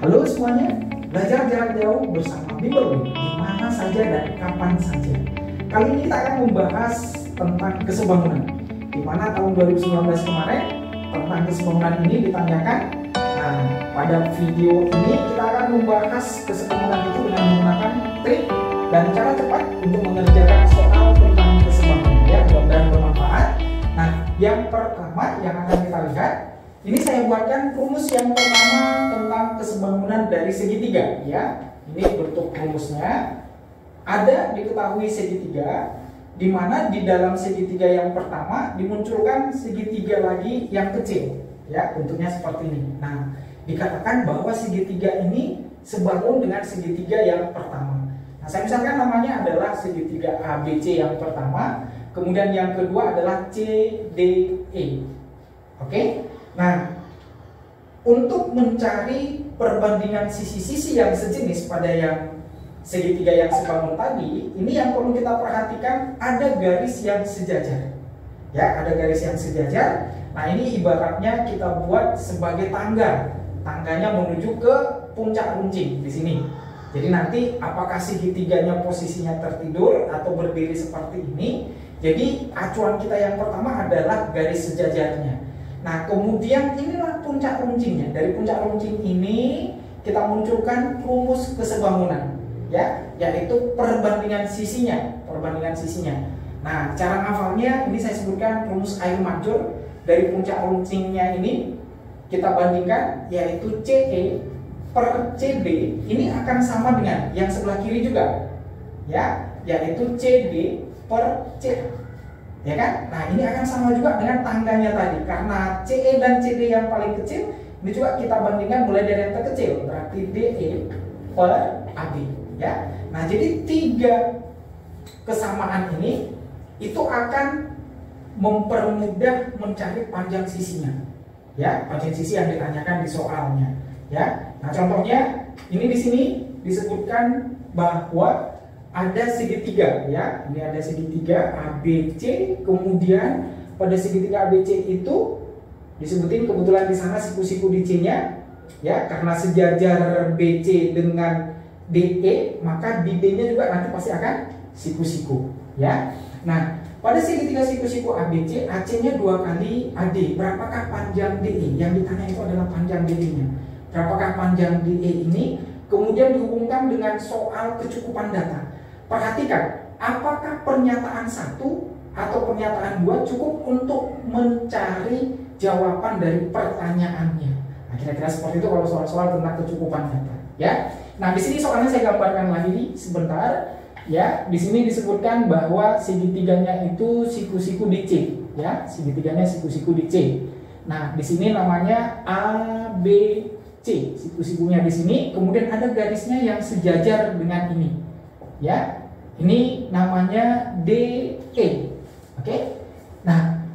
Halo semuanya, belajar jarak jauh bersama Bimbel di mana saja dan kapan saja. Kali ini kita akan membahas tentang kesebangunan, di mana tahun 2019 kemarin tentang kesebangunan ini ditanyakan. Nah, pada video ini kita akan membahas kesebangunan itu dengan menggunakan trik dan cara cepat untuk mengerjakan soal tentang kesebangunan, ya, mudah-mudahan bermanfaat. Nah, yang pertama yang akan kita lihat, ini saya buatkan rumus yang pertama tentang kesebangunan dari segitiga, ya. Ini bentuk rumusnya. Ada diketahui segitiga, di mana di dalam segitiga yang pertama dimunculkan segitiga lagi yang kecil, ya, bentuknya seperti ini. Nah, dikatakan bahwa segitiga ini sebangun dengan segitiga yang pertama. Nah, saya misalkan namanya adalah segitiga ABC yang pertama, kemudian yang kedua adalah CDE. Oke? Nah, untuk mencari perbandingan sisi-sisi yang sejenis pada yang segitiga yang sebangun tadi, ini yang perlu kita perhatikan, ada garis yang sejajar. Ya, ada garis yang sejajar. Nah, ini ibaratnya kita buat sebagai tangga. Tangganya menuju ke puncak runcing di sini. Jadi nanti apakah segitiganya posisinya tertidur atau berdiri seperti ini? Jadi acuan kita yang pertama adalah garis sejajarnya. Nah, kemudian inilah puncak runcingnya. Dari puncak runcing ini kita munculkan rumus kesebangunan, ya, yaitu perbandingan sisinya, Nah, cara ngafalnya ini saya sebutkan rumus air mancur. Dari puncak runcingnya ini kita bandingkan, yaitu CE per CD ini akan sama dengan yang sebelah kiri juga, ya, yaitu CD per C. Ya kan? Nah, ini akan sama juga dengan tangganya tadi. Karena CE dan CD yang paling kecil, ini juga kita bandingkan mulai dari yang terkecil, berarti DE per AB, ya. Nah, jadi tiga kesamaan ini itu akan mempermudah mencari panjang sisinya, ya, panjang sisi yang ditanyakan di soalnya, ya. Nah, contohnya ini di sini disebutkan bahwa ada segitiga, ya. Ini ada segitiga ABC, kemudian pada segitiga ABC itu disebutin kebetulan di sana siku-siku di C-nya, ya, karena sejajar BC dengan DE, maka di D-nya juga nanti pasti akan siku-siku, ya. Nah, pada segitiga siku-siku ABC, AC-nya 2 kali AD. Berapakah panjang DE? Yang ditanya itu adalah panjang DE-nya. Berapakah panjang DE ini? Kemudian dihubungkan dengan soal kecukupan data. Perhatikan, apakah pernyataan 1 atau pernyataan 2 cukup untuk mencari jawaban dari pertanyaannya. Nah, kira-kira seperti itu kalau soal-soal tentang kecukupan data, ya. Nah, di sini soalnya saya gambarkan lagi sebentar, ya. Di sini disebutkan bahwa segitiganya itu siku-siku di C, ya. Segitiganya siku-siku di C. Nah, di sini namanya ABC, siku-sikunya di sini, kemudian ada garisnya yang sejajar dengan ini. Ya, ini namanya DE. Oke. Nah,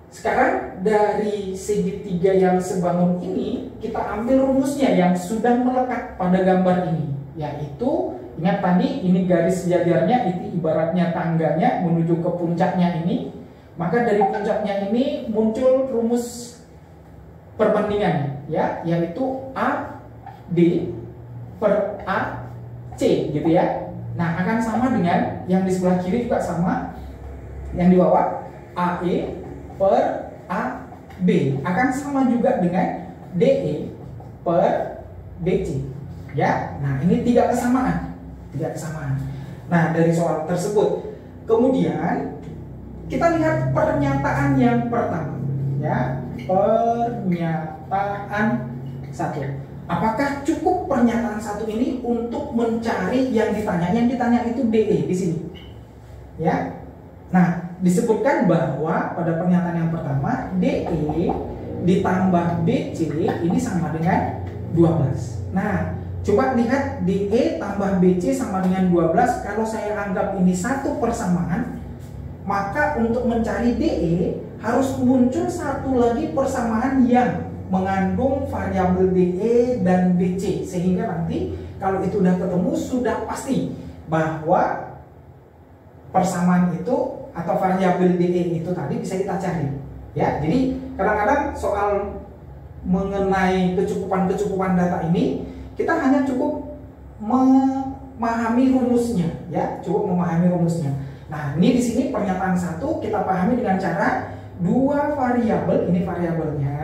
sekarang dari segitiga yang sebangun ini kita ambil rumusnya yang sudah melekat pada gambar ini, yaitu ingat tadi ini garis sejajarnya, itu ibaratnya tangganya menuju ke puncaknya ini. Maka dari puncaknya ini muncul rumus perbandingannya, ya, yaitu AD per AC, gitu ya. Nah, akan sama dengan yang di sebelah kiri juga sama, yang di bawah AE per AB akan sama juga dengan DE per DC, ya. Nah, ini tiga kesamaan. Nah, dari soal tersebut kemudian kita lihat pernyataan yang pertama, ya, pernyataan 1. Apakah cukup pernyataan 1 ini untuk mencari yang ditanya? Yang ditanya itu DE di sini, ya. Nah, disebutkan bahwa pada pernyataan yang pertama DE ditambah BC ini sama dengan 12. Nah, coba lihat DE tambah BC sama dengan 12. Kalau saya anggap ini satu persamaan, maka untuk mencari DE harus muncul satu lagi persamaan yang mengandung variabel DE dan BC, sehingga nanti kalau itu sudah ketemu sudah pasti bahwa persamaan itu atau variabel DE itu tadi bisa kita cari, ya. Jadi kadang-kadang soal mengenai kecukupan data ini kita hanya cukup memahami rumusnya, ya, cukup memahami rumusnya. Nah, ini di sini pernyataan 1 kita pahami dengan cara 2 variabel, ini variabelnya,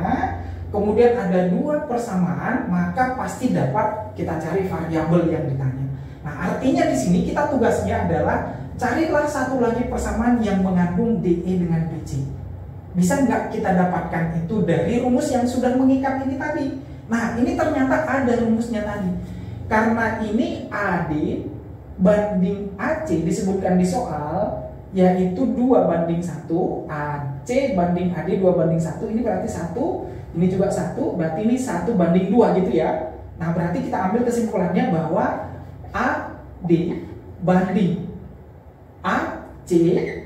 kemudian ada 2 persamaan, maka pasti dapat kita cari variabel yang ditanya. Nah, artinya di sini kita tugasnya adalah carilah satu lagi persamaan yang mengandung DE dengan BC. Bisa nggak kita dapatkan itu dari rumus yang sudah mengikat ini tadi? Nah, ini ternyata ada rumusnya tadi. Karena ini AD banding AC disebutkan di soal, yaitu 2:1, AC banding AD 2:1, ini berarti 1, ini juga 1, berarti ini 1:2 gitu ya. Nah, berarti kita ambil kesimpulannya bahwa AD banding AC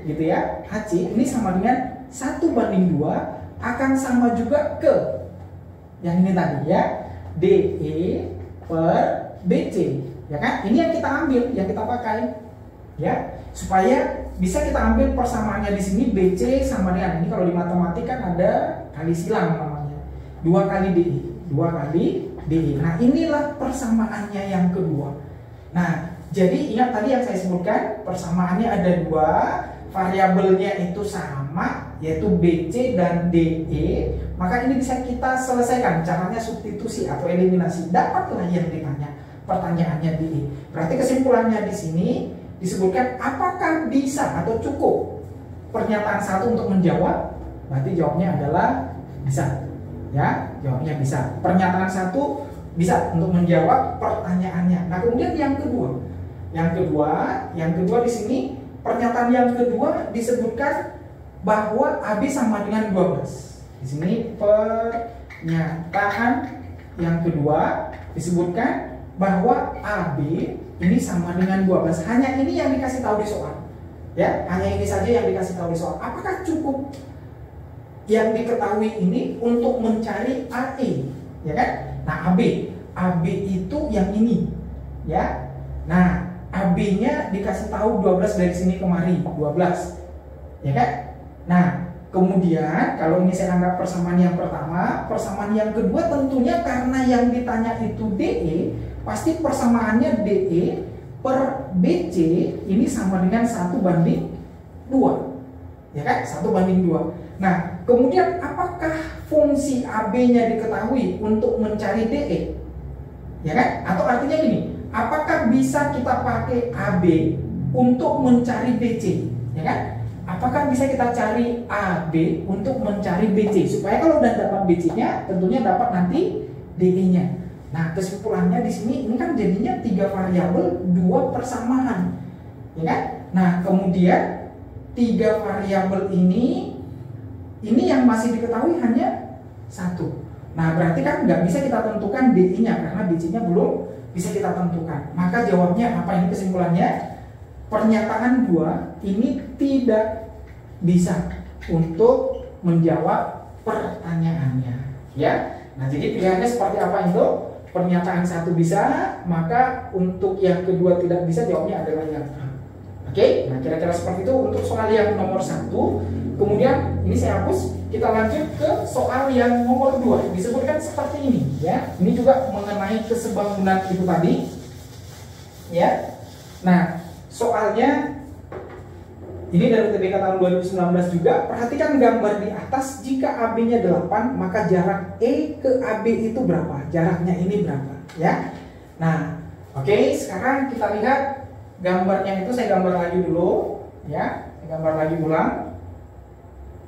gitu ya, AC ini sama dengan 1:2 akan sama juga ke yang ini tadi ya, DE per BC, ya kan? Ini yang kita ambil, yang kita pakai, ya, supaya bisa kita ambil persamaannya di sini BC sama dengan ini. Kalau di matematika kan ada kali silang namanya, 2 kali DE, 2 kali DE. Nah, inilah persamaannya yang kedua. Nah, jadi ingat tadi yang saya sebutkan, persamaannya ada 2, variabelnya itu sama, yaitu BC dan DE. Maka ini bisa kita selesaikan, caranya substitusi atau eliminasi, dapatlah yang ditanya. Pertanyaannya DE. Berarti kesimpulannya di sini disebutkan apakah bisa atau cukup pernyataan 1 untuk menjawab. Berarti jawabnya adalah bisa. Ya, jawabnya bisa. Pernyataan 1 bisa untuk menjawab pertanyaannya. Nah, kemudian yang kedua di sini pernyataan yang kedua disebutkan bahwa AB sama dengan 12. Di sini pernyataan yang kedua disebutkan bahwa AB ini sama dengan 12. Hanya ini yang dikasih tahu di soal. Ya, hanya ini saja yang dikasih tahu di soal. Apakah cukup yang diketahui ini untuk mencari AE? Ya kan? Nah, AB itu yang ini. Ya. Nah, AB-nya dikasih tahu 12 dari sini kemari, 12. Ya kan? Nah, kemudian kalau ini saya anggap persamaan yang pertama, persamaan yang kedua tentunya karena yang ditanya itu DE, pasti persamaannya DE per BC ini sama dengan 1:2. Ya kan? 1:2. Nah, kemudian apakah fungsi AB-nya diketahui untuk mencari DE? Ya kan? Atau artinya gini, apakah bisa kita pakai AB untuk mencari BC? Ya kan? Apakah bisa kita cari AB untuk mencari BC? Supaya kalau udah dapat BC-nya, tentunya dapat nanti DE-nya. Nah, kesimpulannya di sini ini kan jadinya 3 variabel, 2 persamaan. Ya kan? Nah, kemudian 3 variabel ini yang masih diketahui hanya 1. Nah, berarti kan nggak bisa kita tentukan DE-nya karena BC-nya belum bisa kita tentukan. Maka jawabnya apa ini kesimpulannya? Pernyataan 2 ini tidak bisa untuk menjawab pertanyaannya. Ya. Nah, jadi pilihannya seperti apa itu? Pernyataan 1 bisa, maka untuk yang kedua tidak bisa, jawabnya adalah yang A. Oke, nah kira-kira seperti itu untuk soal yang nomor 1. Kemudian ini saya hapus, kita lanjut ke soal yang nomor 2. Disebutkan seperti ini, ya. Ini juga mengenai kesebangunan itu tadi, ya. Nah, soalnya ini dari UTBK tahun 2019 juga. Perhatikan gambar di atas. Jika AB-nya 8, maka jarak E ke AB itu berapa? Jaraknya ini berapa? Ya. Nah, oke, sekarang kita lihat gambarnya itu. Saya gambar lagi dulu, ya. Saya gambar lagi ulang.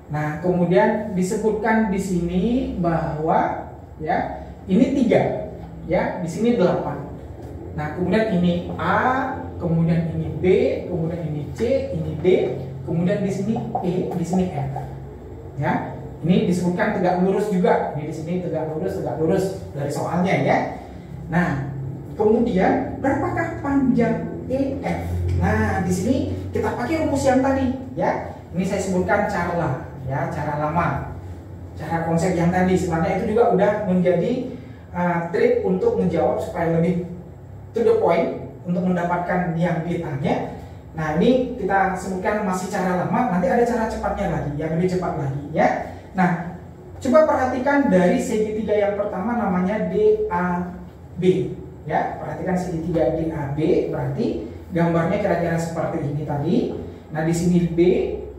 Nah, kemudian disebutkan di sini bahwa ya, ini 3, ya, di sini 8. Nah, kemudian ini A, kemudian ini B, kemudian ini C, ini D, kemudian di sini E, di sini F. Ya, ini disebutkan tegak lurus juga. Ini di sini tegak lurus dari soalnya ya. Nah, kemudian berapakah panjang EF? Nah, di sini kita pakai rumus yang tadi, ya. Ini saya sebutkan cara lama, cara konsep yang tadi. Sebenarnya itu juga udah menjadi trik untuk menjawab supaya lebih to the point untuk mendapatkan yang ditanya. Nah, ini kita sebutkan masih cara lama, nanti ada cara cepatnya lagi, yang lebih cepat lagi ya. Nah, coba perhatikan dari segitiga yang pertama namanya DAB. Ya, perhatikan segitiga DAB, berarti gambarnya kira-kira seperti ini tadi. Nah, di sini B,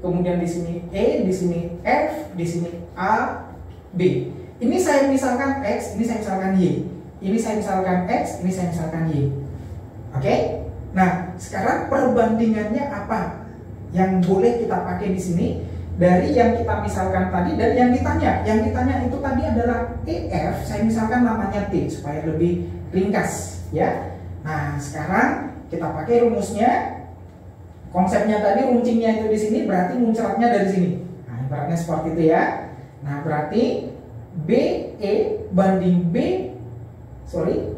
kemudian di sini E, di sini F, di sini A, B. Ini saya misalkan X, ini saya misalkan Y. Ini saya misalkan X, ini saya misalkan Y. Oke? Nah, sekarang perbandingannya apa yang boleh kita pakai di sini dari yang kita misalkan tadi dan yang ditanya. Yang ditanya itu tadi adalah EF, saya misalkan namanya T supaya lebih ringkas, ya. Nah, sekarang kita pakai rumusnya. Konsepnya tadi runcingnya itu di sini, berarti muncratnya dari sini. Nah, ibaratnya seperti itu ya. Nah, berarti BE banding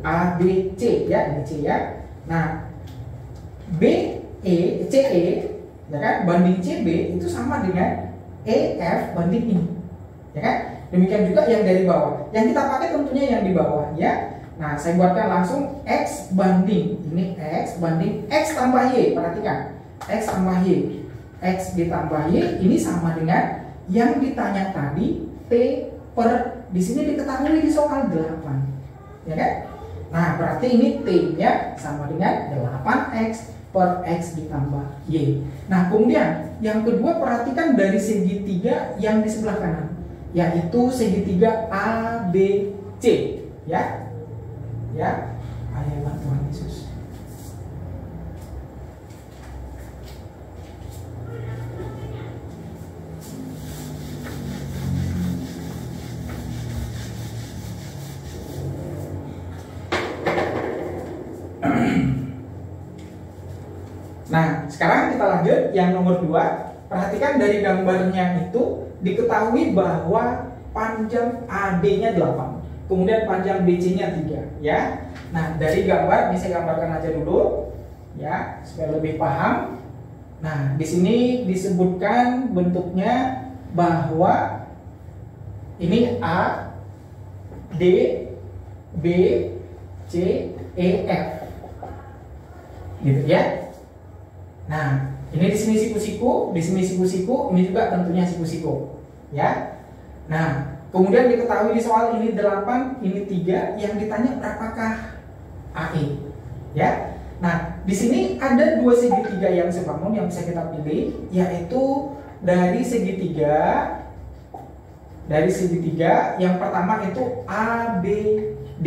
A B C ya, ini C ya. Nah, CE ya kan banding CB itu sama dengan EF banding ini. Ya kan? Demikian juga yang dari bawah. Yang kita pakai tentunya yang di bawah ya. Nah, saya buatkan langsung X banding ini X banding X tambah Y. Perhatikan, X tambah Y. X ditambah Y ini sama dengan yang ditanya tadi T per, di sini diketahui di soal 8. Ya kan? Nah, berarti ini T-nya sama dengan 8X per X ditambah Y. Nah, kemudian yang kedua perhatikan dari segitiga yang di sebelah kanan, yaitu segitiga ABC ya. Ya, ayat Tuhan Yesus. Nah, sekarang kita lanjut yang nomor 2. Perhatikan dari gambarnya itu diketahui bahwa panjang AB-nya 8. Kemudian panjang BC-nya 3 ya. Nah, dari gambar ini saya gambarkan aja dulu ya supaya lebih paham. Nah, di sini disebutkan bentuknya bahwa ini A, D, B, C, E, F. Gitu ya. Nah, ini di sini siku-siku, di sini siku-siku, ini juga tentunya siku-siku ya. Nah, kemudian diketahui di soal ini 8, ini 3, yang ditanya berapakah AE ya. Nah, di sini ada dua segitiga yang sebangun yang bisa kita pilih, yaitu dari segitiga yang pertama itu ABD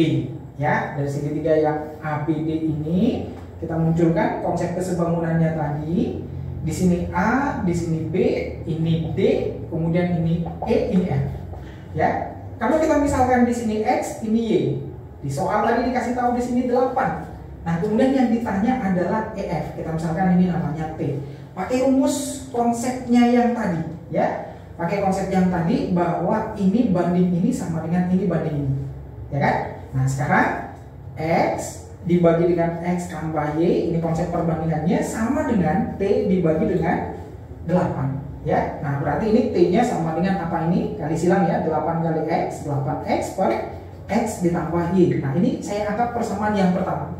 ya. Dari segitiga yang ABD ini kita munculkan konsep kesebangunannya tadi. Di sini A, di sini B, ini D, kemudian ini E, ini F. Ya, kalau kita misalkan di sini X, ini Y. Di soal tadi dikasih tahu di sini 8. Nah, kemudian yang ditanya adalah EF. Kita misalkan ini namanya T. Pakai rumus konsepnya yang tadi, ya. Pakai konsep yang tadi bahwa ini banding ini sama dengan ini banding ini. Ya kan? Nah, sekarang X dibagi dengan X tambah Y, ini konsep perbandingannya sama dengan T dibagi dengan 8. Ya, nah berarti ini T-nya sama dengan apa ini? Kali silang ya, 8 kali X, 8X per X ditambah Y. Nah, ini saya anggap persamaan yang pertama.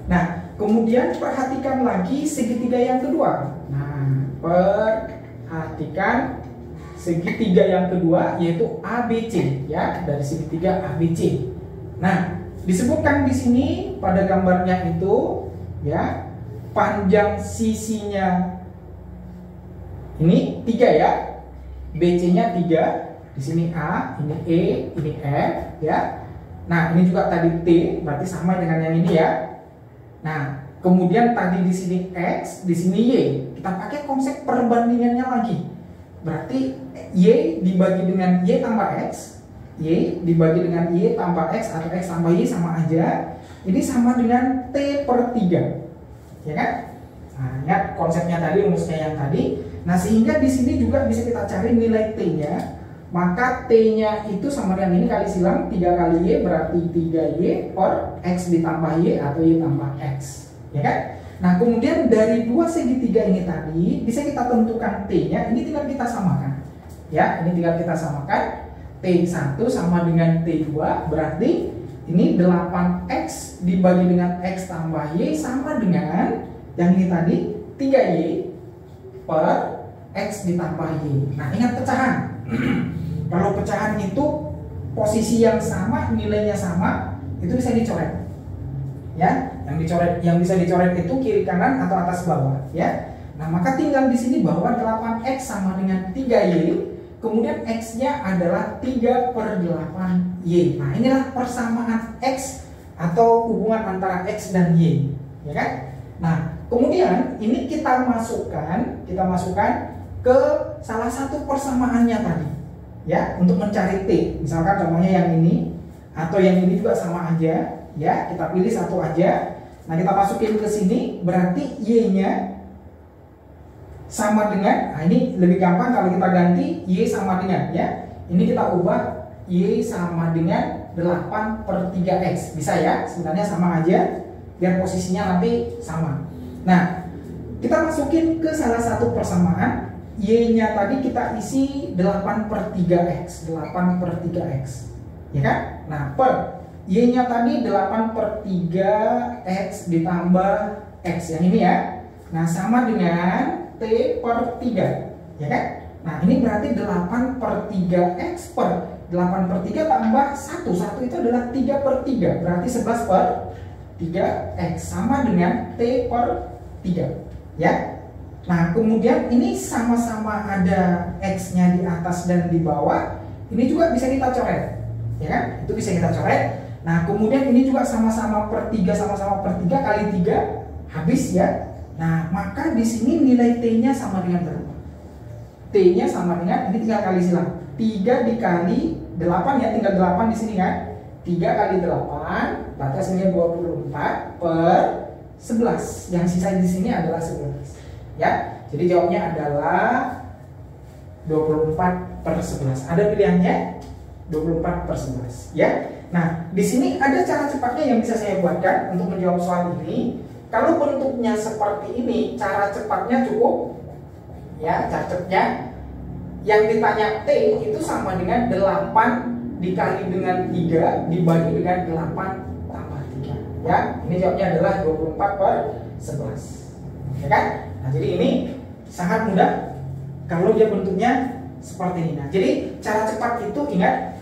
Nah, kemudian perhatikan lagi segitiga yang kedua. Nah, perhatikan segitiga yang kedua yaitu ABC ya, dari segitiga ABC. Nah, disebutkan di sini pada gambarnya itu ya, panjang sisinya ini 3 ya, BC-nya 3, di sini A, ini E, ini F ya. Nah, ini juga tadi T, berarti sama dengan yang ini ya. Nah, kemudian tadi di sini X, di sini Y. Kita pakai konsep perbandingannya lagi. Berarti Y dibagi dengan Y tambah X, Y dibagi dengan Y tambah X atau X tambah Y sama aja. Ini sama dengan T per 3. Ya kan? Nah, ingat konsepnya tadi, rumusnya yang tadi. Nah, sehingga di sini juga bisa kita cari nilai T-nya. Maka T-nya itu sama dengan ini kali silang 3 kali Y berarti 3Y per X ditambah Y atau Y tambah X. Ya kan? Nah, kemudian dari dua segitiga ini tadi bisa kita tentukan T-nya. Ini tinggal kita samakan. Ya, ini tinggal kita samakan. T1 sama dengan T2 berarti ini 8X dibagi dengan X tambah Y sama dengan yang ini tadi 3Y per X ditambah Y. Nah, ingat pecahan. Kalau pecahan itu posisi yang sama, nilainya sama, itu bisa dicoret. ya. Yang bisa dicoret itu kiri kanan atau atas bawah, ya. Nah, maka tinggal di sini bahwa 8x sama dengan 3y, kemudian x-nya adalah 3/8y. Nah, inilah persamaan x atau hubungan antara x dan y, ya kan? Nah, kemudian ini kita masukkan ke salah satu persamaannya tadi, ya, untuk mencari t. Misalkan contohnya yang ini atau yang ini juga sama aja, ya. Kita pilih satu aja. Nah, kita masukin ke sini, berarti y-nya sama dengan, nah ini lebih gampang kalau kita ganti y sama dengan, ya. Ini kita ubah y sama dengan 8/3x. Bisa ya, sebenarnya sama aja, biar posisinya nanti sama. Nah, kita masukin ke salah satu persamaan, y-nya tadi kita isi 8/3x, 8/3x, ya kan? Nah, per y-nya tadi 8/3x ditambah x yang ini, ya. Nah, sama dengan t/3, ya kan? Nah, ini berarti 8/3x per 8/3 tambah 1 itu adalah 3/3, berarti 11/3x sama dengan t/3, ya. Nah, kemudian ini sama-sama ada x-nya di atas dan di bawah, ini juga bisa kita coret, ya kan? Itu bisa kita coret. Nah, kemudian ini juga sama-sama per 3, sama-sama per 3 kali 3 habis, ya. Nah, maka di sini nilai t-nya sama dengan berapa? T-nya sama dengan, ini tinggal kali silang, 3 dikali 8, ya, tinggal 8 di sini kan. 3 kali 8 berarti hasilnya 24/11. Yang sisa di sini adalah 11, ya. Jadi jawabnya adalah 24/11. Ada pilihannya 24/11, ya. Nah, di sini ada cara cepatnya yang bisa saya buatkan untuk menjawab soal ini. Kalau bentuknya seperti ini, cara cepatnya cukup, ya, cara cepatnya yang ditanya T itu sama dengan 8 dikali dengan 3 dibagi dengan 8 tambah 3, ya. Ini jawabnya adalah 24/11, ya kan? Nah, jadi ini sangat mudah kalau dia bentuknya seperti ini. Nah, jadi cara cepat itu, ingat,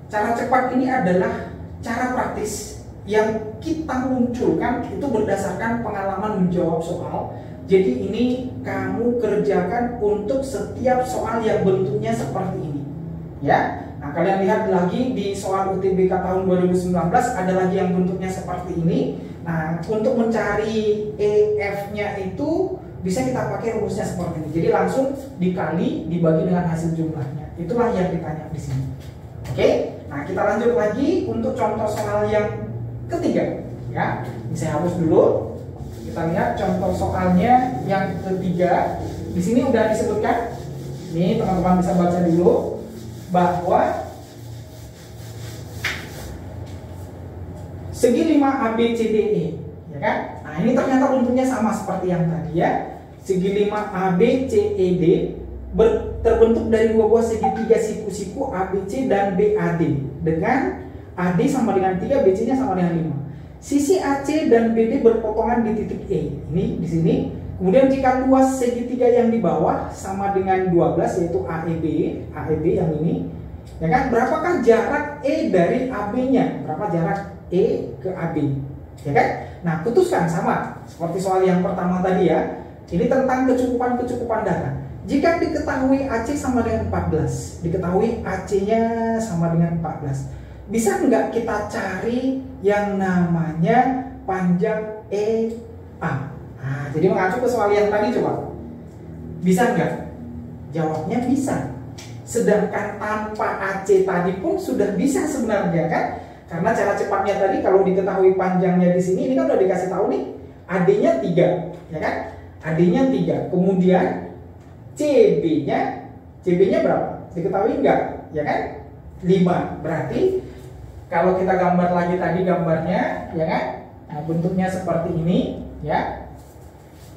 cara cepat ini adalah cara praktis yang kita munculkan itu berdasarkan pengalaman menjawab soal. Jadi ini kamu kerjakan untuk setiap soal yang bentuknya seperti ini, ya. Nah, kalian lihat lagi di soal UTBK tahun 2019 ada lagi yang bentuknya seperti ini. Nah, untuk mencari EF-nya itu bisa kita pakai rumusnya seperti ini. Jadi langsung dikali dibagi dengan hasil jumlahnya. Itulah yang ditanya di sini. Oke. Nah, kita lanjut lagi untuk contoh soal yang ketiga, ya. Ini saya hapus dulu. Kita lihat contoh soalnya yang ketiga. Di sini udah disebutkan. Nih, teman-teman bisa baca dulu bahwa segi 5 ABCDE, ya kan? Nah, ini ternyata bentuknya sama seperti yang tadi, ya. Segi 5 ABCED terbentuk dari dua buah segitiga siku-siku ABC dan BAD dengan AD sama dengan 3, BC-nya sama dengan 5. Sisi AC dan BD berpotongan di titik E. Ini di sini. Kemudian jika luas segitiga yang di bawah sama dengan 12, yaitu AEB yang ini, ya kan? Berapakah jarak E dari AB-nya? Berapa jarak E ke AB? Ya kan? Nah, putuskan sama seperti soal yang pertama tadi, ya. Ini tentang kecukupan data. Jika diketahui AC sama dengan 14, diketahui AC-nya sama dengan 14, bisa nggak kita cari yang namanya panjang EA? Nah, jadi mengacu ke soal yang tadi, coba. Bisa nggak? Jawabnya bisa. Sedangkan tanpa AC tadi pun sudah bisa sebenarnya, kan? Karena cara cepatnya tadi kalau diketahui panjangnya di sini, ini kan udah dikasih tahu nih, AD-nya 3, ya kan? AD-nya 3. Kemudian CB-nya berapa? Diketahui nggak? Ya kan? 5. Berarti kalau kita gambar lagi tadi gambarnya, ya kan? Nah, bentuknya seperti ini, ya.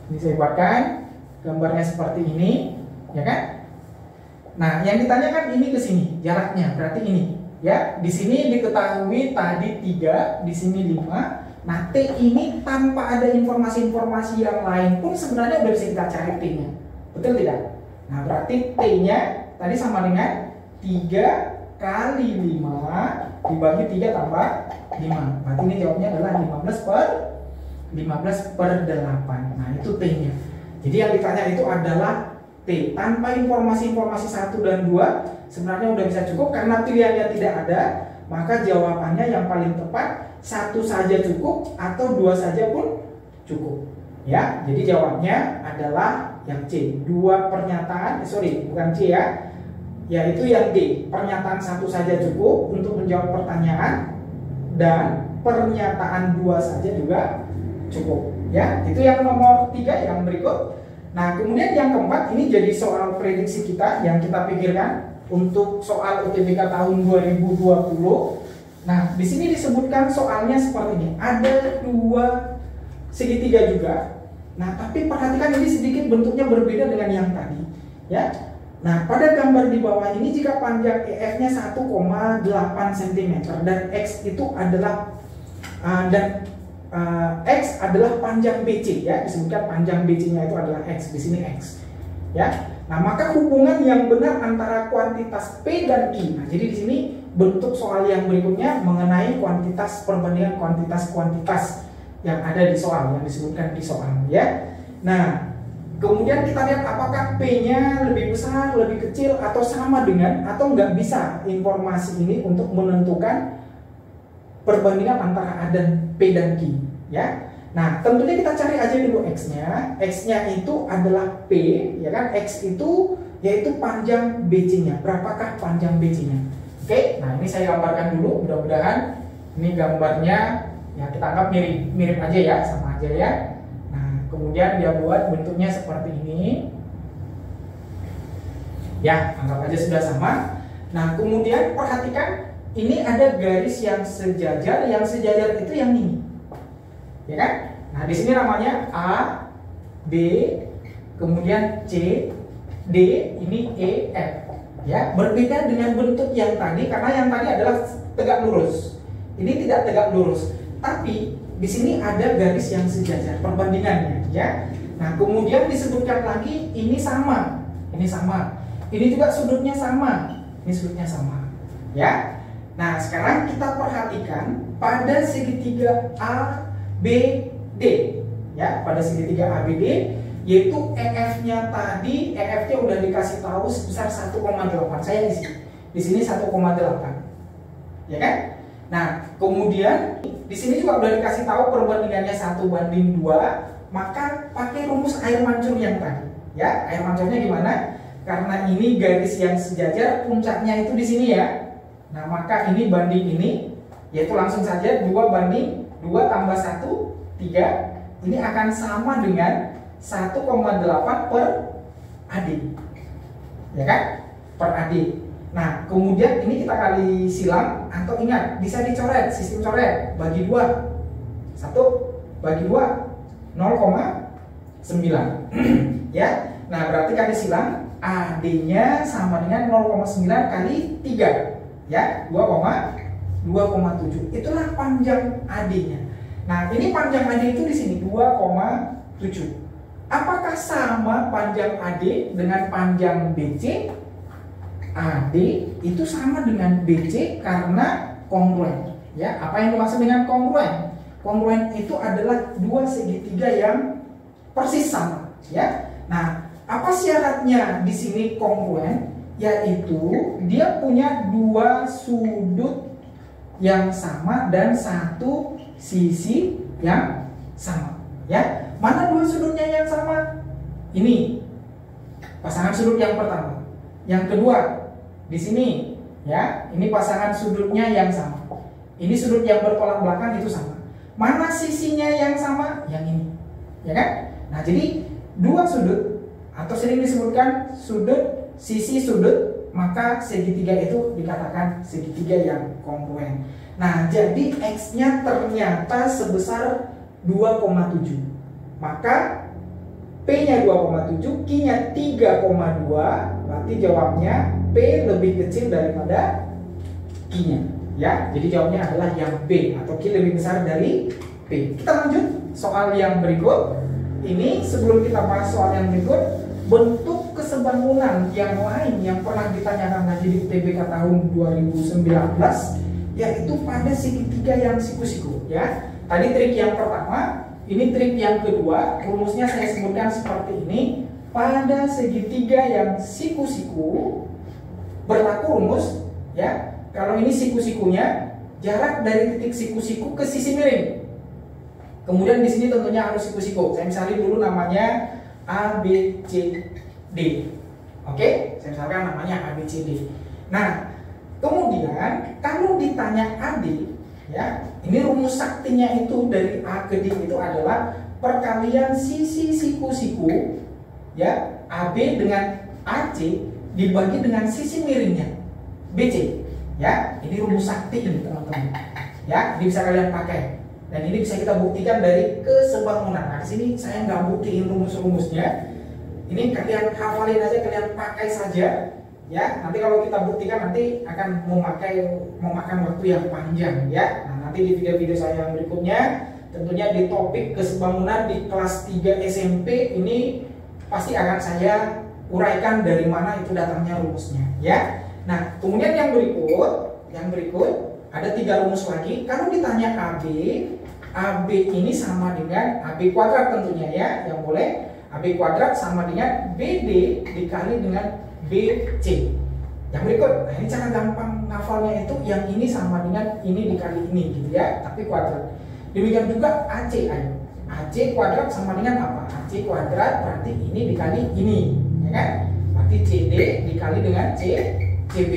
Ini saya buatkan gambarnya seperti ini, ya kan? Nah, yang ditanyakan ini ke sini, jaraknya berarti ini, ya. Di sini diketahui tadi 3, di sini 5. Nah, T ini tanpa ada informasi-informasi yang lain pun sebenarnya udah bisa kita cari T-nya. Betul tidak? Nah, berarti T-nya tadi sama dengan 3 kali 5 dibagi 3 tambah 5. Berarti ini jawabnya adalah 15 per 8. Nah, itu T-nya. Jadi yang ditanya itu adalah T. Tanpa informasi-informasi 1 dan 2 sebenarnya udah bisa cukup. Karena pilihannya tidak ada, maka jawabannya yang paling tepat 1 saja cukup atau 2 saja pun cukup. Ya, jadi jawabnya adalah yang C. 2 pernyataan, bukan C ya. Yaitu yang D. Pernyataan 1 saja cukup untuk menjawab pertanyaan dan pernyataan 2 saja juga cukup. Ya, itu yang nomor 3 yang berikut. Nah, kemudian yang keempat ini jadi soal prediksi kita yang kita pikirkan untuk soal UTBK tahun 2020. Nah, di sini disebutkan soalnya seperti ini. Ada 2 segitiga juga. Nah, tapi perhatikan ini sedikit bentuknya berbeda dengan yang tadi, ya. Nah, pada gambar di bawah ini jika panjang EF-nya 1,8 cm dan X itu adalah X adalah panjang BC, ya, disebutkan panjang BC-nya itu adalah X, di sini X, ya. Nah, maka hubungan yang benar antara kuantitas P dan Q. Nah, jadi di sini bentuk soal yang berikutnya mengenai kuantitas perbandingan kuantitas yang ada di soal, yang disebutkan di soal, ya. Nah, kemudian kita lihat apakah P-nya lebih besar, lebih kecil, atau sama dengan, atau nggak bisa informasi ini untuk menentukan perbandingan antara A dan P dan Q, ya. Nah, tentunya kita cari aja dulu X-nya. X-nya itu adalah P, ya kan? X itu yaitu panjang BC-nya. Berapakah panjang BC-nya? Oke, nah ini saya gambarkan dulu, mudah-mudahan ini gambarnya ya kita anggap mirip aja ya, sama aja ya. Nah, kemudian dia buat bentuknya seperti ini. Ya, anggap aja sudah sama. Nah, kemudian perhatikan ini ada garis yang sejajar itu yang ini. Ya kan? Nah, di sini namanya A, B, kemudian C, D, ini E, F. Ya, berbeda dengan bentuk yang tadi karena yang tadi adalah tegak lurus. Ini tidak tegak lurus. Tapi di sini ada garis yang sejajar perbandingannya, ya. Nah, kemudian disebutkan lagi ini sama. Ini sama. Ini juga sudutnya sama. Ini sudutnya sama. Ya. Nah, sekarang kita perhatikan pada segitiga A B D, ya, pada segitiga A B D, yaitu EF-nya tadi, EF-nya udah dikasih tahu sebesar 1,8. Saya di sini 1,8, ya kan? Nah, kemudian di sini juga udah dikasih tahu perbandingannya 1:2, maka pakai rumus air mancur yang tadi, ya. Air mancurnya gimana? Karena ini garis yang sejajar, puncaknya itu di sini ya. Nah, maka ini banding ini, yaitu langsung saja 2:2 tambah 1, 3. Ini akan sama dengan 1,8 per AD. Ya kan? Per AD. Nah, kemudian ini kita kali silang, atau ingat, bisa dicoret, sistem coret, bagi 2. 1 bagi 2, 0,9. Ya. Nah, berarti kali silang, AD-nya sama dengan 0,9 kali 3. Ya, 2,7. Itulah panjang AD-nya. Nah, ini panjang AD itu di sini 2,7. Apakah sama panjang AD dengan panjang BC? AD itu sama dengan BC karena kongruen. Ya, apa yang dimaksud dengan kongruen? Kongruen itu adalah 2 segitiga yang persis sama. Ya. Nah, apa syaratnya di sini kongruen? Yaitu dia punya 2 sudut yang sama dan 1 sisi yang sama, ya. Mana 2 sudutnya yang sama? Ini pasangan sudut yang pertama. Yang kedua di sini, ya. Ini pasangan sudutnya yang sama. Ini sudut yang bertolak belakang itu sama. Mana sisinya yang sama? Yang ini, ya kan? Nah, jadi 2 sudut atau sering disebutkan sudut, sisi sudut, maka segitiga itu dikatakan segitiga yang kongruen. Nah, jadi X-nya ternyata sebesar 2,7. Maka P-nya 2,7, Q-nya 3,2. Berarti jawabnya P lebih kecil daripada Q-nya. Ya, jadi jawabnya adalah yang B, atau Q lebih besar dari P. Kita lanjut soal yang berikut. Ini sebelum kita bahas soal yang berikut, bentuk kesebangunan yang lain yang pernah ditanyakan lagi di UTBK tahun 2019, yaitu pada segitiga yang siku-siku ya. Tadi trik yang pertama, ini trik yang kedua. Rumusnya saya sebutkan seperti ini. Pada segitiga yang siku-siku berlaku rumus ya. Kalau ini siku-sikunya, jarak dari titik siku-siku ke sisi miring. Kemudian di sini tentunya harus siku-siku. Saya misalnya dulu namanya A, B, C, D. Oke, saya misalkan namanya A, B, C, D. Nah, kemudian kalau ditanya AD, ya, ini rumus saktinya itu dari A ke D itu adalah perkalian sisi siku-siku, ya, AB dengan AC dibagi dengan sisi miringnya BC. Ya, ini rumus sakti ini teman-teman. Ya, ini bisa kalian pakai. Dan ini bisa kita buktikan dari kesebangunan. Nah, di sini saya nggak buktiin rumus-rumusnya. Ini kalian hafalin aja, kalian pakai saja. Ya, nanti kalau kita buktikan nanti akan memakan waktu yang panjang ya. Nah, nanti di video-video saya yang berikutnya, tentunya di topik kesebangunan di kelas 3 SMP ini pasti akan saya uraikan dari mana itu datangnya rumusnya ya. Nah, kemudian yang berikut ada 3 rumus lagi. Kalau ditanya AB ini sama dengan AB kuadrat tentunya ya, yang boleh AB kuadrat sama dengan BD dikali dengan BC. Yang berikut, nah ini cara gampang ngafalnya itu yang ini sama dengan ini dikali ini gitu ya, tapi kuadrat. Demikian juga AC, ayo. AC kuadrat sama dengan apa? AC kuadrat berarti ini dikali ini, ya kan? Berarti CD dikali dengan CB.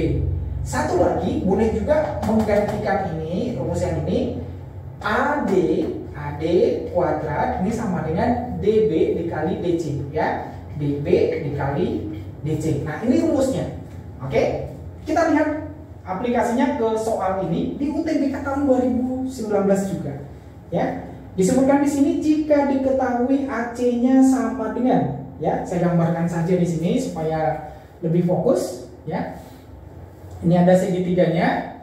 Satu lagi boleh juga menggantikan ini, rumus yang ini AD kuadrat ini sama dengan DB dikali DC ya. DB dikali DC. Nah, ini rumusnya. Oke. Kita lihat aplikasinya ke soal ini di UTBK tahun 2019 juga. Ya. Disebutkan di sini jika diketahui AC-nya sama dengan, ya, saya gambarkan saja di sini supaya lebih fokus, ya. Ini ada segitiganya.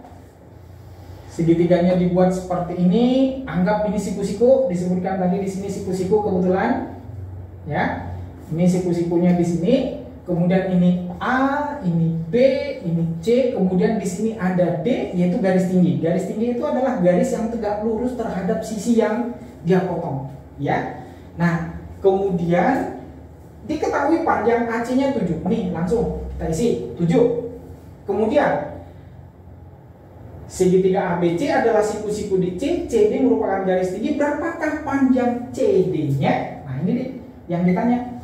Segitiganya dibuat seperti ini. Anggap ini siku-siku. Disebutkan tadi di sini siku-siku kebetulan. Ya. Ini siku-sikunya di sini. Kemudian ini A, ini B, ini C. Kemudian di sini ada D, yaitu garis tinggi. Garis tinggi itu adalah garis yang tegak lurus terhadap sisi yang dia potong. Ya. Nah, kemudian diketahui panjang AC-nya 7. Nih, langsung kita isi 7. Kemudian segitiga ABC adalah siku-siku di C, CD merupakan garis tinggi. Berapakah panjang CD-nya? Nah, ini nih yang ditanya.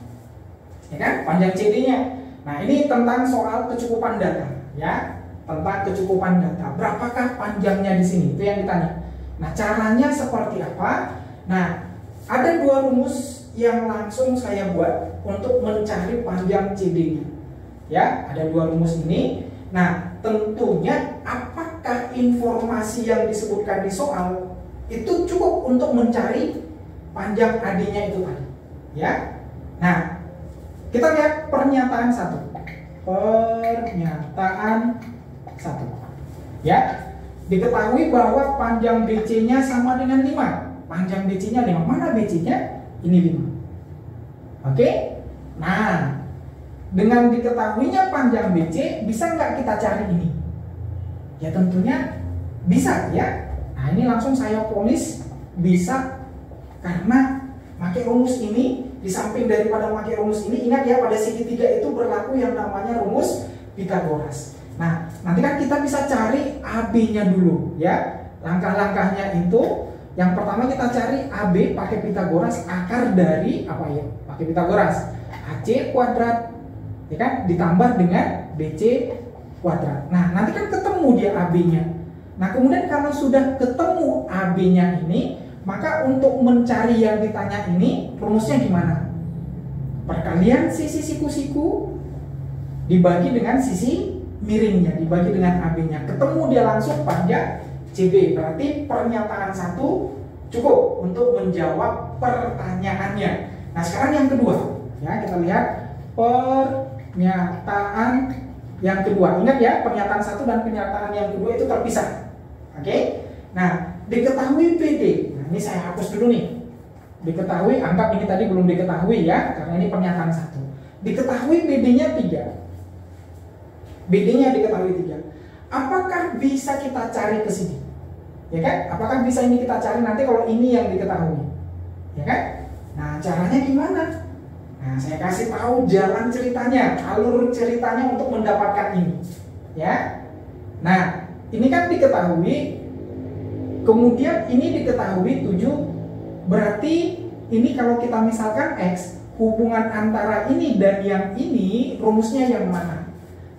Ya kan? Panjang CD-nya. Nah, ini tentang soal kecukupan data, ya. Tentang kecukupan data. Berapakah panjangnya di sini? Itu yang ditanya. Nah, caranya seperti apa? Nah, ada 2 rumus yang langsung saya buat untuk mencari panjang CD-nya. Ya, ada 2 rumus ini. Nah, tentunya apakah informasi yang disebutkan di soal itu cukup untuk mencari panjang AD-nya itu tadi? Ya. Nah, kita lihat pernyataan 1. Pernyataan 1. Ya. Diketahui bahwa panjang BC-nya sama dengan 5. Panjang BC-nya 5. Mana BC-nya? Ini 5. Oke? Nah, dengan diketahuinya panjang BC, bisa nggak kita cari ini? Ya tentunya bisa ya. Nah, ini langsung saya polis bisa, karena pakai rumus ini. Di samping daripada pakai rumus ini, ingat ya, pada segitiga itu berlaku yang namanya rumus Pythagoras. Nah, nanti kan kita bisa cari AB-nya dulu ya. Langkah-langkahnya itu, yang pertama kita cari AB pakai Pythagoras, akar dari apa ya? Pakai Pythagoras. AC kuadrat, ya kan, ditambah dengan BC kuadrat. Nah, nanti kan ketemu dia AB-nya. Nah, kemudian kalau sudah ketemu AB-nya ini, maka untuk mencari yang ditanya ini, rumusnya gimana? Perkalian sisi siku-siku dibagi dengan sisi miringnya, dibagi dengan AB-nya. Ketemu dia langsung panjang CB. Berarti pernyataan 1 cukup untuk menjawab pertanyaannya. Nah, sekarang yang kedua. Ya, kita lihat pernyataan yang kedua. Ingat ya, pernyataan 1 dan pernyataan yang kedua itu terpisah. Oke? Nah, diketahui PD. Nah, ini saya hapus dulu nih. Diketahui, anggap ini tadi belum diketahui ya, karena ini pernyataan 1. Diketahui BD-nya 3. BD-nya diketahui 3. apakah bisa kita cari ke sini? Ya kan? Apakah bisa ini kita cari nanti kalau ini yang diketahui? Ya kan? Nah, caranya gimana? Nah, saya kasih tahu jalan ceritanya, alur ceritanya untuk mendapatkan ini. Ya. Nah, ini kan diketahui, kemudian ini diketahui 7, berarti ini kalau kita misalkan X, hubungan antara ini dan yang ini, rumusnya yang mana?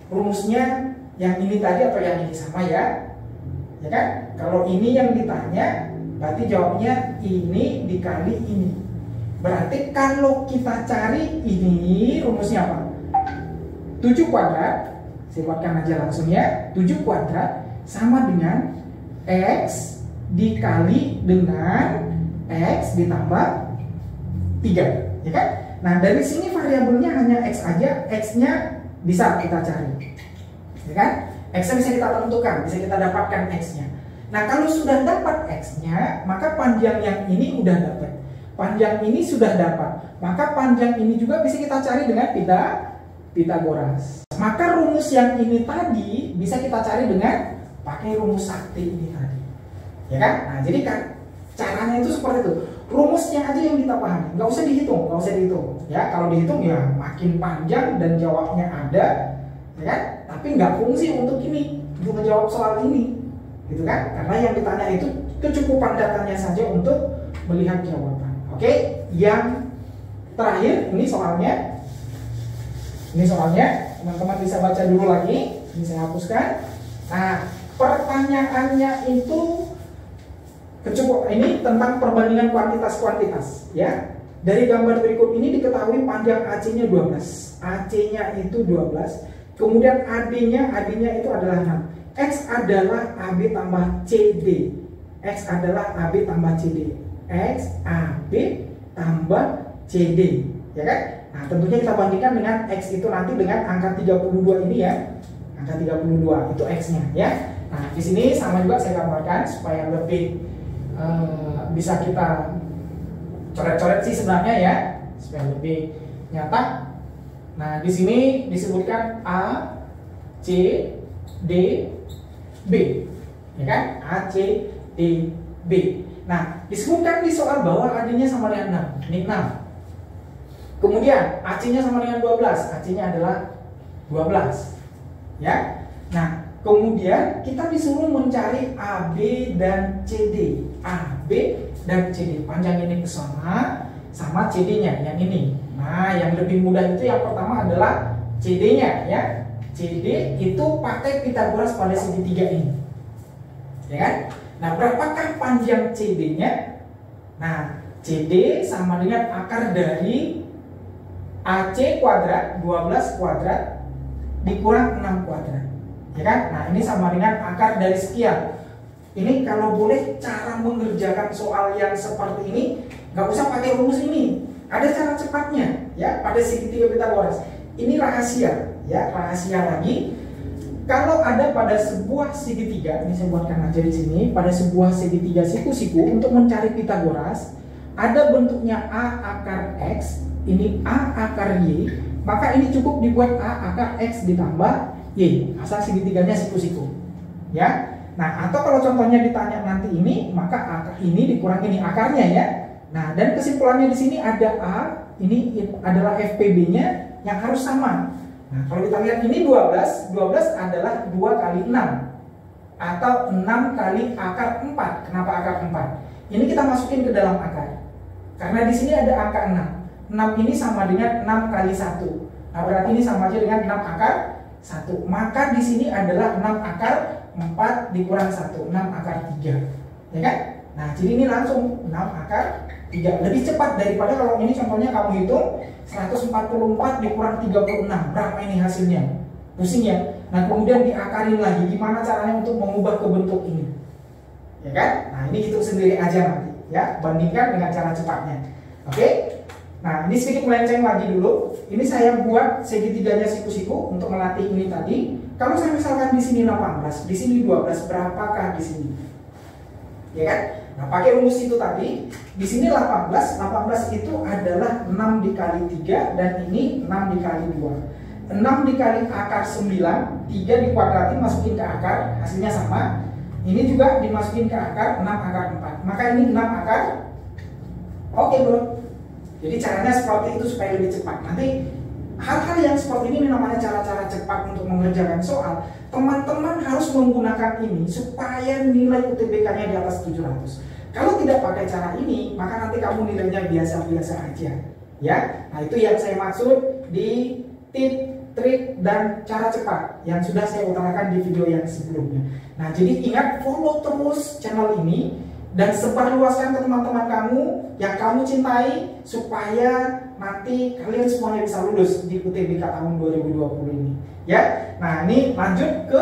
Rumusnya yang ini tadi atau yang ini, sama ya? Ya kan? Kalau ini yang ditanya, berarti jawabnya ini dikali ini. Berarti kalau kita cari ini, rumusnya apa? 7 kuadrat, saya buatkan aja langsung ya. 7 kuadrat sama dengan X dikali dengan X ditambah 3, ya kan? Nah, dari sini variabelnya hanya X aja, X-nya bisa kita cari, ya kan? X-nya bisa kita tentukan, bisa kita dapatkan X-nya. Nah, kalau sudah dapat X-nya, maka panjang yang ini udah dapat. Panjang ini sudah dapat, maka panjang ini juga bisa kita cari dengan Pythagoras. Maka rumus yang ini tadi bisa kita cari dengan pakai rumus sakti ini tadi, ya kan? Nah, jadi kan caranya itu seperti itu. Rumusnya aja yang kita pahami, nggak usah dihitung, ya. Kalau dihitung ya makin panjang dan jawabnya ada, ya kan? Tapi nggak fungsi untuk ini, untuk menjawab soal ini, gitu kan? Karena yang ditanya itu kecukupan datanya saja untuk melihat jawaban. Oke, yang terakhir ini soalnya. Teman-teman bisa baca dulu lagi. Ini saya hapuskan. Nah, pertanyaannya itu ini tentang perbandingan kuantitas-kuantitas, ya. Dari gambar berikut ini diketahui panjang AC-nya 12. AC-nya itu 12. Kemudian AD-nya itu adalah 6. X adalah AB tambah CD. X adalah AB tambah CD. X, AB, tambah CD, ya kan? Nah, tentunya kita bandingkan dengan X itu nanti dengan angka 32 ini ya. Angka 32 itu X-nya ya. Nah, di sini sama juga saya gambarkan supaya lebih bisa kita coret-coret sih sebenarnya ya, supaya lebih nyata. Nah, di sini disebutkan A, C, D, B, ya kan? A, C, D, B. Nah, disebutkan di soal bahwa AD-nya sama dengan 6. Ini 6. Kemudian AC-nya sama dengan 12. AC-nya adalah 12. Ya. Nah, kemudian kita disuruh mencari AB dan CD. AB dan CD. Panjang ini ke sana sama CD-nya yang ini. Nah, yang lebih mudah itu yang pertama adalah CD-nya ya. CD itu pakai Pythagoras pada segitiga ini. Ya kan? Nah, berapakah panjang CD-nya? Nah, CD sama dengan akar dari AC kuadrat 12 kuadrat dikurang 6 kuadrat. Ya kan? Nah, ini sama dengan akar dari sekian. Ini kalau boleh cara mengerjakan soal yang seperti ini nggak usah pakai rumus ini. Ada cara cepatnya ya pada segitiga Pythagoras. Ini rahasia ya, rahasia lagi. Kalau ada pada sebuah segitiga, ini saya buatkan aja di sini, pada sebuah segitiga siku-siku untuk mencari Pythagoras, ada bentuknya A akar X, ini A akar Y, maka ini cukup dibuat A akar X ditambah Y, asal segitiganya siku-siku. Ya. Nah, atau kalau contohnya ditanya nanti ini, maka akar ini dikurang ini akarnya ya. Nah, dan kesimpulannya di sini ada A, ini adalah FPB-nya yang harus sama. Nah, kalau kita lihat ini 12 adalah 2 kali 6 atau 6 kali akar 4. Kenapa akar 4? Ini kita masukin ke dalam akar. Karena di sini ada angka 6. 6 ini sama dengan 6 kali 1. Nah, berarti ini sama aja dengan 6 akar 1. Maka di sini adalah 6 akar 4 dikurang 1, 6 akar 3. Ya kan? Nah, jadi ini langsung 6 akar 3. Lebih cepat daripada kalau ini contohnya kamu hitung 144 dikurang 36. Berapa ini hasilnya? Pusing ya? Nah, kemudian diakarin lagi. Gimana caranya untuk mengubah ke bentuk ini? Ya kan? Nah, ini hitung sendiri aja nanti. Ya, bandingkan dengan cara cepatnya. Oke? Nah, ini sedikit melenceng lagi dulu. Ini saya buat segitiganya siku-siku untuk melatih ini tadi. Kalau saya misalkan di sini 18, di sini 12, berapakah di sini? Ya kan? Nah, pakai rumus itu tadi, di sini 18 itu adalah 6 dikali 3 dan ini 6 dikali 2. 6 dikali akar 9, 3 dikuadratin masukin ke akar, hasilnya sama. Ini juga dimasukin ke akar, 6 akar 4. Maka ini 6 akar. Oke bro. Jadi caranya seperti itu supaya lebih cepat. Nanti hal-hal yang seperti ini namanya cara-cara cepat untuk mengerjakan soal. Teman-teman harus menggunakan ini supaya nilai UTBK-nya di atas 700. Kalau tidak pakai cara ini, maka nanti kamu nilainya biasa-biasa aja. Ya, nah itu yang saya maksud di tip, trik, dan cara cepat yang sudah saya utarakan di video yang sebelumnya. Nah, jadi ingat, follow terus channel ini dan sebarluaskan ke teman-teman kamu yang kamu cintai supaya nanti kalian semuanya bisa lulus di UTBK tahun 2020 ini. Ya, nah ini lanjut ke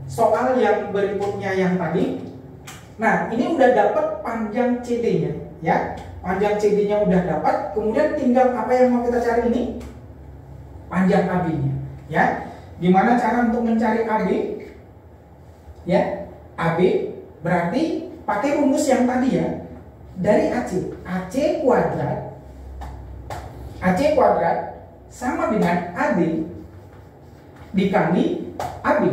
soal yang berikutnya yang tadi. Nah, ini udah dapat panjang CD-nya, ya. Panjang CD-nya udah dapat, kemudian tinggal apa yang mau kita cari ini? Panjang AB-nya, ya. Gimana cara untuk mencari AB? Ya, AB berarti pakai rumus yang tadi ya. Dari AC, AC kuadrat sama dengan AD dikali AB.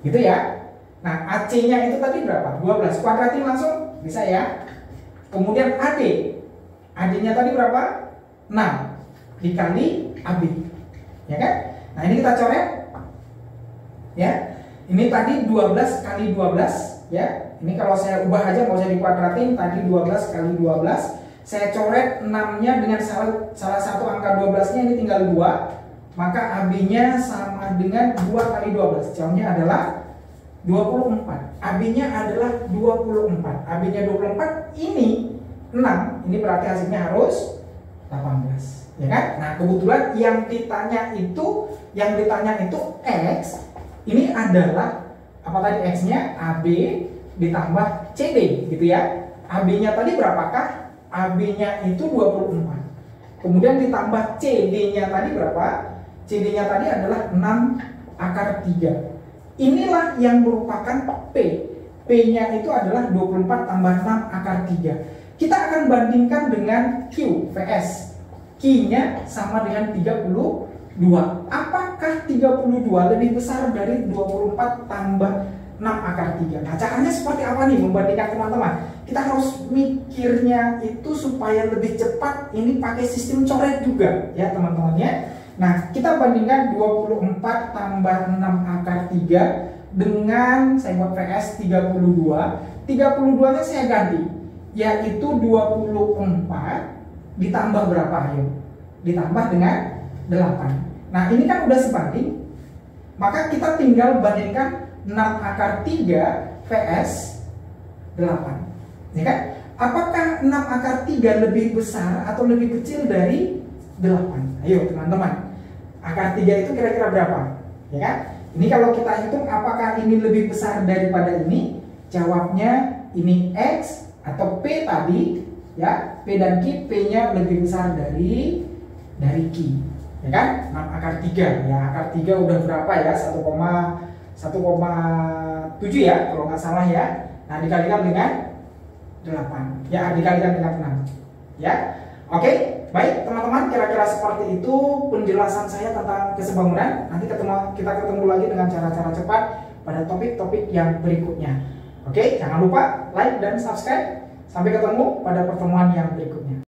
Gitu ya. Nah, AC-nya itu tadi berapa? 12. Kuadratin langsung bisa ya. Kemudian AD. AD-nya tadi berapa? 6 dikali AB. Ya kan? Nah, ini kita coret. Ya. Ini tadi 12 kali 12, ya. Ini kalau saya ubah aja, nggak usah dikuadratin. Tadi 12 kali 12. Saya coret 6-nya dengan salah satu angka 12-nya, ini tinggal 2. Maka AB-nya sama dengan 2 kali 12. Jawabnya adalah 24. AB-nya adalah 24. AB-nya 24, ini 6. Ini berarti hasilnya harus 18. Ya kan? Nah, kebetulan yang ditanya itu X. Ini adalah apa tadi X-nya? AB ditambah CD gitu ya. AB-nya tadi berapakah? AB-nya itu 24. Kemudian ditambah CD-nya tadi berapa? CD-nya tadi adalah 6 akar 3. Inilah yang merupakan P. P-nya itu adalah 24 tambah 6 akar 3. Kita akan bandingkan dengan Q, VS. Q-nya sama dengan 32. Apakah 32 lebih besar dari 24 tambah 6 akar 3? Nah, caranya seperti apa nih membandingkan teman-teman? Kita harus mikirnya itu supaya lebih cepat. Ini pakai sistem coret juga ya teman-teman ya. Nah, kita bandingkan 24 tambah 6 akar 3 dengan saya buat VS 32. 32-nya saya ganti, yaitu 24 ditambah berapa? Ayo, ditambah dengan 8. Nah, ini kan udah sebanding. Maka kita tinggal bandingkan 6 akar 3 VS 8. Ya kan? Apakah 6 akar 3 lebih besar atau lebih kecil dari 8? Ayo teman-teman. Akar 3 itu kira-kira berapa? Ya kan? Ini kalau kita hitung apakah ini lebih besar daripada ini? Jawabnya ini X atau P tadi, ya. P dan Q, P-nya lebih besar dari Q. Ya kan? 6 akar 3. Ya, akar 3 udah berapa ya? 1,7 ya kalau nggak salah ya. Nah, dikalikan dengan 8. Ya, dikalikan dengan 6. Ya. Oke. Baik teman-teman, kira-kira seperti itu penjelasan saya tentang kesebangunan. Nanti kita ketemu lagi dengan cara-cara cepat pada topik-topik yang berikutnya. Oke, jangan lupa like dan subscribe. Sampai ketemu pada pertemuan yang berikutnya.